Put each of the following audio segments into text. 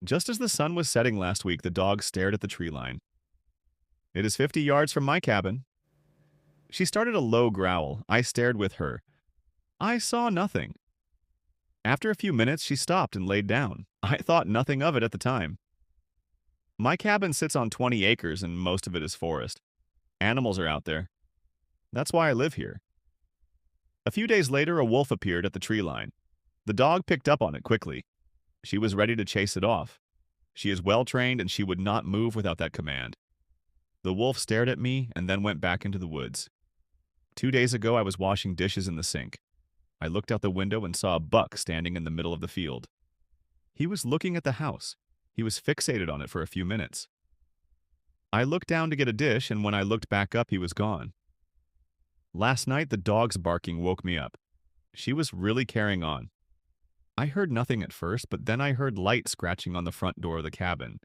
Just as the sun was setting last week, the dog stared at the tree line. "It is 50 yards from my cabin." She started a low growl. I stared with her. I saw nothing. After a few minutes, she stopped and laid down. I thought nothing of it at the time. My cabin sits on 20 acres and most of it is forest. Animals are out there. That's why I live here. A few days later, a wolf appeared at the tree line. The dog picked up on it quickly. She was ready to chase it off. She is well trained and she would not move without that command. The wolf stared at me and then went back into the woods. 2 days ago, I was washing dishes in the sink. I looked out the window and saw a buck standing in the middle of the field. He was looking at the house. He was fixated on it for a few minutes. I looked down to get a dish, and when I looked back up, he was gone. Last night, the dog's barking woke me up. She was really carrying on. I heard nothing at first, but then I heard light scratching on the front door of the cabin.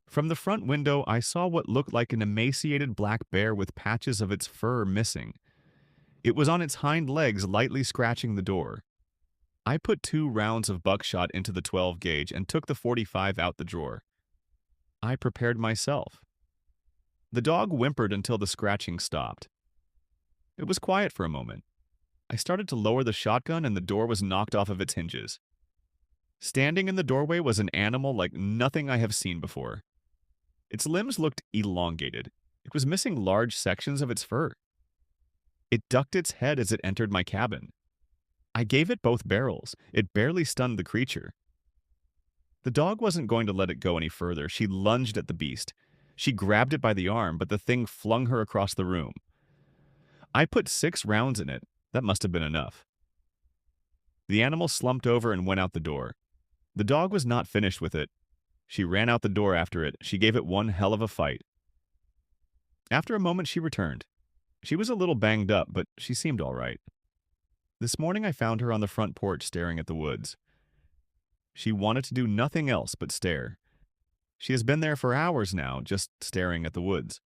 From the front window, I saw what looked like an emaciated black bear with patches of its fur missing. It was on its hind legs, lightly scratching the door. I put 2 rounds of buckshot into the 12 gauge and took the 45 out the drawer. I prepared myself. The dog whimpered until the scratching stopped. It was quiet for a moment. I started to lower the shotgun and the door was knocked off of its hinges. Standing in the doorway was an animal like nothing I have seen before. Its limbs looked elongated. It was missing large sections of its fur. It ducked its head as it entered my cabin. I gave it both barrels. It barely stunned the creature. The dog wasn't going to let it go any further. She lunged at the beast. She grabbed it by the arm, but the thing flung her across the room. I put 6 rounds in it. That must have been enough. The animal slumped over and went out the door. The dog was not finished with it. She ran out the door after it. She gave it one hell of a fight. After a moment, she returned. She was a little banged up, but she seemed all right. This morning, I found her on the front porch staring at the woods. She wanted to do nothing else but stare. She has been there for hours now, just staring at the woods.